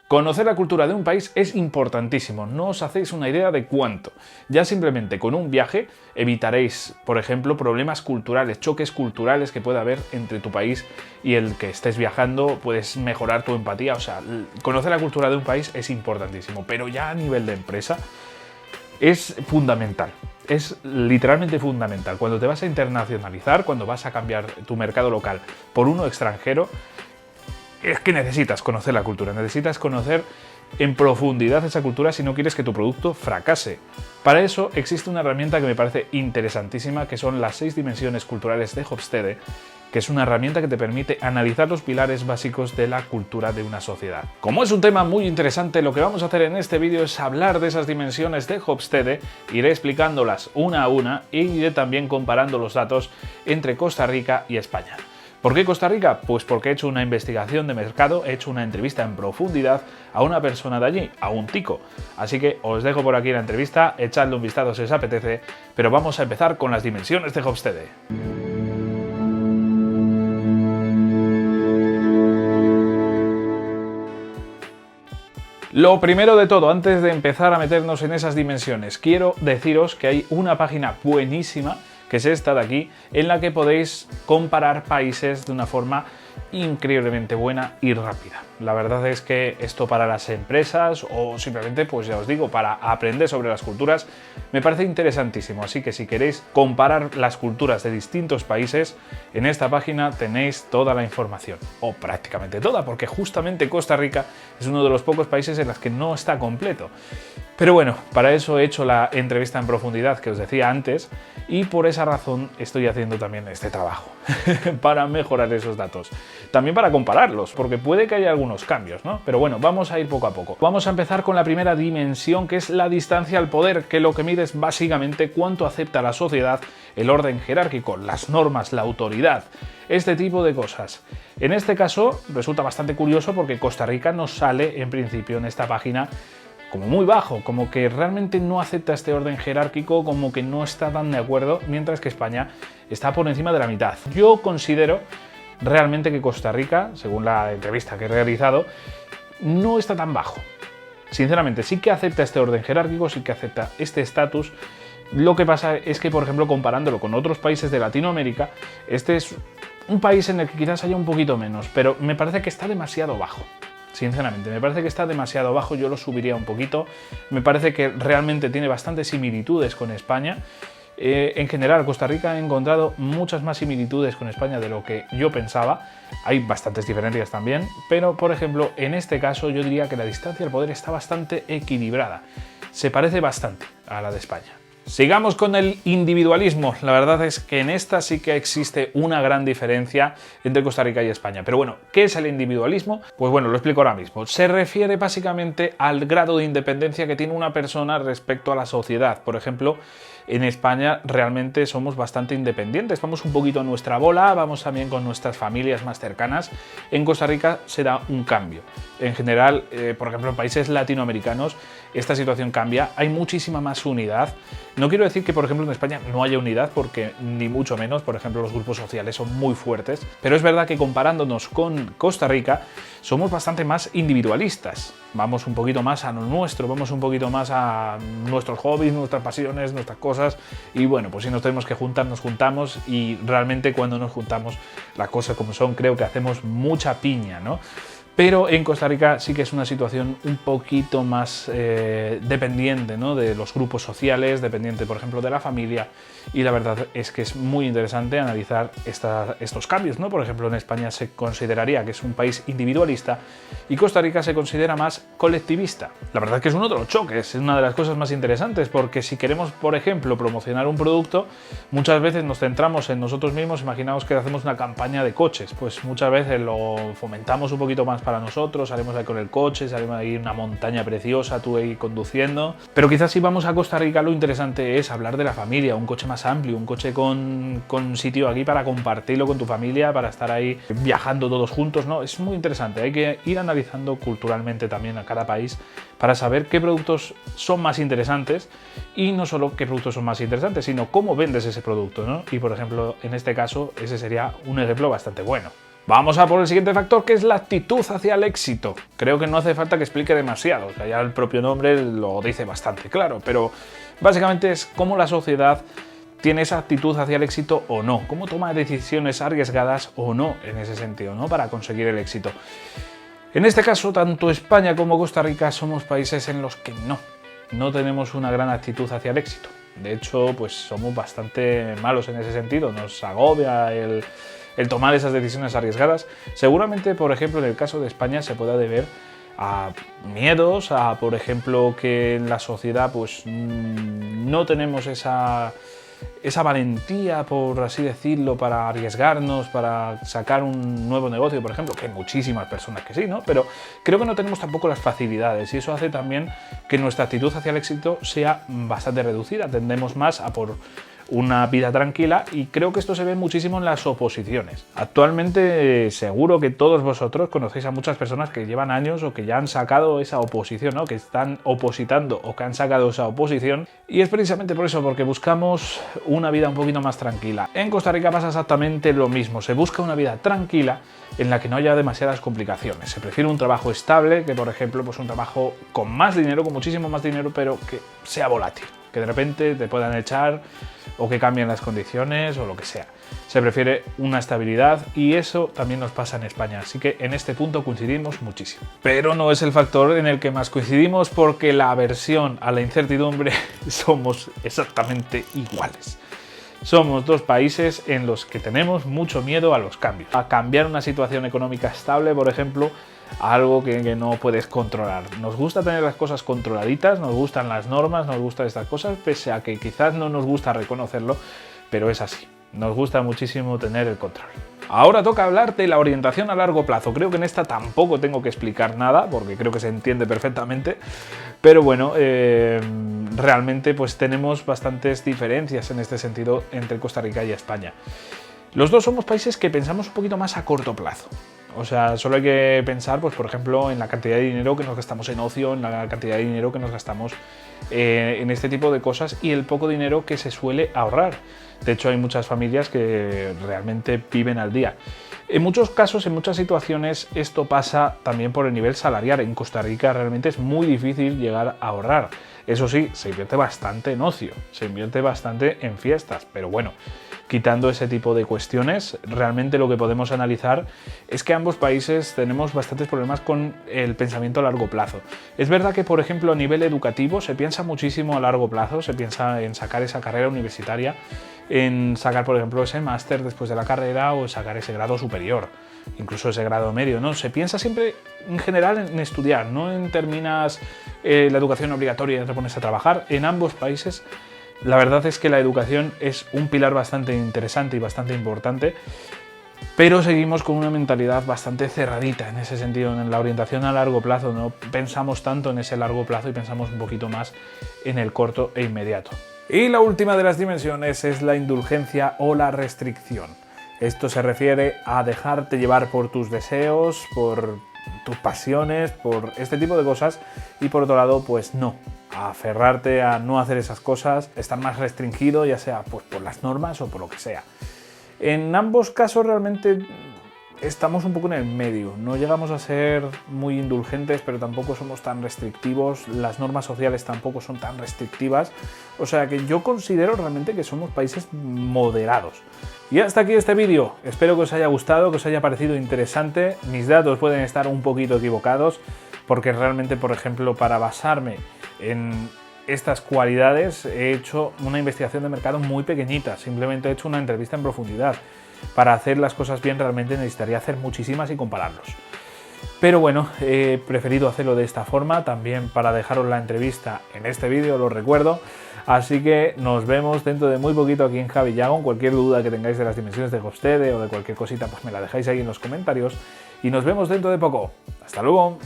Conocer la cultura de un país es importantísimo, no os hacéis una idea de cuánto. Ya simplemente con un viaje evitaréis, por ejemplo, problemas culturales, choques culturales que pueda haber entre tu país y el que estés viajando, puedes mejorar tu empatía, o sea, conocer la cultura de un país es importantísimo, pero ya a nivel de empresa es fundamental. Es literalmente fundamental. Cuando te vas a internacionalizar, cuando vas a cambiar tu mercado local por uno extranjero, es que necesitas conocer la cultura, necesitas conocer en profundidad esa cultura si no quieres que tu producto fracase. Para eso existe una herramienta que me parece interesantísima, que son las 6 dimensiones culturales de Hofstede, que es una herramienta que te permite analizar los pilares básicos de la cultura de una sociedad. Como es un tema muy interesante, lo que vamos a hacer en este vídeo es hablar de esas dimensiones de Hofstede, iré explicándolas una a una y iré también comparando los datos entre Costa Rica y España. ¿Por qué Costa Rica? Pues porque he hecho una investigación de mercado, he hecho una entrevista en profundidad a una persona de allí, a un tico. Así que os dejo por aquí la entrevista, echadle un vistazo si os apetece, pero vamos a empezar con las dimensiones de Hofstede. Lo primero de todo, antes de empezar a meternos en esas dimensiones, quiero deciros que hay una página buenísima, que es esta de aquí, en la que podéis comparar países de una forma increíblemente buena y rápida. La verdad es que esto para las empresas o simplemente, pues ya os digo, para aprender sobre las culturas, me parece interesantísimo. Así que si queréis comparar las culturas de distintos países, en esta página tenéis toda la información, o prácticamente toda, porque justamente Costa Rica es uno de los pocos países en los que no está completo. Pero bueno, para eso he hecho la entrevista en profundidad que os decía antes y por esa razón estoy haciendo también este trabajo, para mejorar esos datos. También para compararlos, porque puede que haya algunos cambios, ¿no? Pero bueno, vamos a ir poco a poco. Vamos a empezar con la primera dimensión, que es la distancia al poder, que lo que mide es básicamente cuánto acepta la sociedad, el orden jerárquico, las normas, la autoridad, este tipo de cosas. En este caso resulta bastante curioso porque Costa Rica nos sale en principio en esta página como muy bajo, como que realmente no acepta este orden jerárquico, como que no está tan de acuerdo, mientras que España está por encima de la mitad. Yo considero realmente que Costa Rica, según la entrevista que he realizado, no está tan bajo. Sinceramente, sí que acepta este orden jerárquico, sí que acepta este estatus. Lo que pasa es que, por ejemplo, comparándolo con otros países de Latinoamérica, este es un país en el que quizás haya un poquito menos, pero me parece que está demasiado bajo. Sinceramente, me parece que está demasiado bajo, yo lo subiría un poquito. Me parece que realmente tiene bastantes similitudes con España. En general, Costa Rica ha encontrado muchas más similitudes con España de lo que yo pensaba. Hay bastantes diferencias también, pero por ejemplo, en este caso yo diría que la distancia al poder está bastante equilibrada. Se parece bastante a la de España. Sigamos con el individualismo. La verdad es que en esta sí que existe una gran diferencia entre Costa Rica y España. Pero bueno, ¿qué es el individualismo? Pues bueno, lo explico ahora mismo. Se refiere básicamente al grado de independencia que tiene una persona respecto a la sociedad. Por ejemplo, en España realmente somos bastante independientes, vamos un poquito a nuestra bola, vamos también con nuestras familias más cercanas. En Costa Rica se da un cambio. En general, por ejemplo, en países latinoamericanos esta situación cambia, hay muchísima más unidad. No quiero decir que, por ejemplo, en España no haya unidad, porque ni mucho menos, por ejemplo, los grupos sociales son muy fuertes, pero es verdad que comparándonos con Costa Rica, somos bastante más individualistas. Vamos un poquito más a lo nuestro, vamos un poquito más a nuestros hobbies, nuestras pasiones, nuestras cosas, y bueno, pues si nos tenemos que juntar, nos juntamos, y realmente cuando nos juntamos, las cosas como son, creo que hacemos mucha piña, ¿no? Pero en Costa Rica sí que es una situación un poquito más dependiente, ¿no?, de los grupos sociales, dependiente, por ejemplo, de la familia, y la verdad es que es muy interesante analizar estos cambios, ¿no? Por ejemplo, en España se consideraría que es un país individualista y Costa Rica se considera más colectivista. La verdad es que es uno de los choques, es una de las cosas más interesantes, porque si queremos, por ejemplo, promocionar un producto, muchas veces nos centramos en nosotros mismos. Imaginaos que hacemos una campaña de coches, pues muchas veces lo fomentamos un poquito más para nosotros, salimos ahí con el coche, salimos ahí en una montaña preciosa, tú ahí conduciendo. Pero quizás si vamos a Costa Rica, lo interesante es hablar de la familia, un coche más amplio, un coche con sitio aquí para compartirlo con tu familia, para estar ahí viajando todos juntos, ¿no? Es muy interesante, hay que ir analizando culturalmente también a cada país para saber qué productos son más interesantes, y no solo qué productos son más interesantes, sino cómo vendes ese producto, ¿no? Y por ejemplo, en este caso, ese sería un ejemplo bastante bueno. Vamos a por el siguiente factor, que es la actitud hacia el éxito. Creo que no hace falta que explique demasiado, o sea, ya el propio nombre lo dice bastante claro, pero básicamente es cómo la sociedad tiene esa actitud hacia el éxito o no, cómo toma decisiones arriesgadas o no en ese sentido, ¿no? Para conseguir el éxito. En este caso, tanto España como Costa Rica somos países en los que no tenemos una gran actitud hacia el éxito. De hecho, pues somos bastante malos en ese sentido, nos agobia el tomar esas decisiones arriesgadas. Seguramente, por ejemplo, en el caso de España se pueda deber a miedos, a, por ejemplo, que en la sociedad pues no tenemos esa valentía, por así decirlo, para arriesgarnos, para sacar un nuevo negocio, por ejemplo, que hay muchísimas personas que sí, ¿no? Pero creo que no tenemos tampoco las facilidades y eso hace también que nuestra actitud hacia el éxito sea bastante reducida. Tendemos más a por una vida tranquila y creo que esto se ve muchísimo en las oposiciones. Actualmente seguro que todos vosotros conocéis a muchas personas que llevan años o que ya han sacado esa oposición, ¿no? Que están opositando o que han sacado esa oposición, y es precisamente por eso, porque buscamos una vida un poquito más tranquila. En Costa Rica pasa exactamente lo mismo, se busca una vida tranquila en la que no haya demasiadas complicaciones. Se prefiere un trabajo estable que, por ejemplo, pues un trabajo con más dinero, con muchísimo más dinero, pero que sea volátil, que de repente te puedan echar o que cambien las condiciones o lo que sea. Se prefiere una estabilidad y eso también nos pasa en España, así que en este punto coincidimos muchísimo. Pero no es el factor en el que más coincidimos, porque la aversión a la incertidumbre somos exactamente iguales. Somos dos países en los que tenemos mucho miedo a los cambios. A cambiar una situación económica estable, por ejemplo, a algo que no puedes controlar. Nos gusta tener las cosas controladitas, nos gustan las normas, nos gustan estas cosas, pese a que quizás no nos gusta reconocerlo, pero es así. Nos gusta muchísimo tener el control. Ahora toca hablar de la orientación a largo plazo. Creo que en esta tampoco tengo que explicar nada, porque creo que se entiende perfectamente. Pero bueno, realmente pues tenemos bastantes diferencias en este sentido entre Costa Rica y España. Los dos somos países que pensamos un poquito más a corto plazo. O sea, solo hay que pensar, pues por ejemplo, en la cantidad de dinero que nos gastamos en ocio, en la cantidad de dinero que nos gastamos en este tipo de cosas y el poco dinero que se suele ahorrar. De hecho, hay muchas familias que realmente viven al día. En muchos casos, en muchas situaciones, esto pasa también por el nivel salarial. En Costa Rica realmente es muy difícil llegar a ahorrar. Eso sí, se invierte bastante en ocio, se invierte bastante en fiestas, pero bueno, quitando ese tipo de cuestiones, realmente lo que podemos analizar es que ambos países tenemos bastantes problemas con el pensamiento a largo plazo. Es verdad que, por ejemplo, a nivel educativo se piensa muchísimo a largo plazo, se piensa en sacar esa carrera universitaria, en sacar, por ejemplo, ese máster después de la carrera o sacar ese grado superior, incluso ese grado medio, ¿no? Se piensa siempre en general en estudiar, no en terminas la educación obligatoria y te pones a trabajar. En ambos países la verdad es que la educación es un pilar bastante interesante y bastante importante, pero seguimos con una mentalidad bastante cerradita en ese sentido, en la orientación a largo plazo. No pensamos tanto en ese largo plazo y pensamos un poquito más en el corto e inmediato. Y la última de las dimensiones es la indulgencia o la restricción. Esto se refiere a dejarte llevar por tus deseos, por tus pasiones, por este tipo de cosas, y por otro lado, pues no, a aferrarte a no hacer esas cosas, estar más restringido, ya sea pues por las normas o por lo que sea. En ambos casos realmente estamos un poco en el medio, no llegamos a ser muy indulgentes, pero tampoco somos tan restrictivos, las normas sociales tampoco son tan restrictivas, o sea que yo considero realmente que somos países moderados. Y hasta aquí este vídeo, espero que os haya gustado, que os haya parecido interesante. Mis datos pueden estar un poquito equivocados, porque realmente, por ejemplo, para basarme en estas cualidades he hecho una investigación de mercado muy pequeñita, simplemente he hecho una entrevista en profundidad. Para hacer las cosas bien realmente necesitaría hacer muchísimas y compararlos. Pero bueno, he preferido hacerlo de esta forma, también para dejaros la entrevista en este vídeo, lo recuerdo. Así que nos vemos dentro de muy poquito aquí en Javi Yagon. Cualquier duda que tengáis de las dimensiones de Hofstede o de cualquier cosita, pues me la dejáis ahí en los comentarios. Y nos vemos dentro de poco. ¡Hasta luego!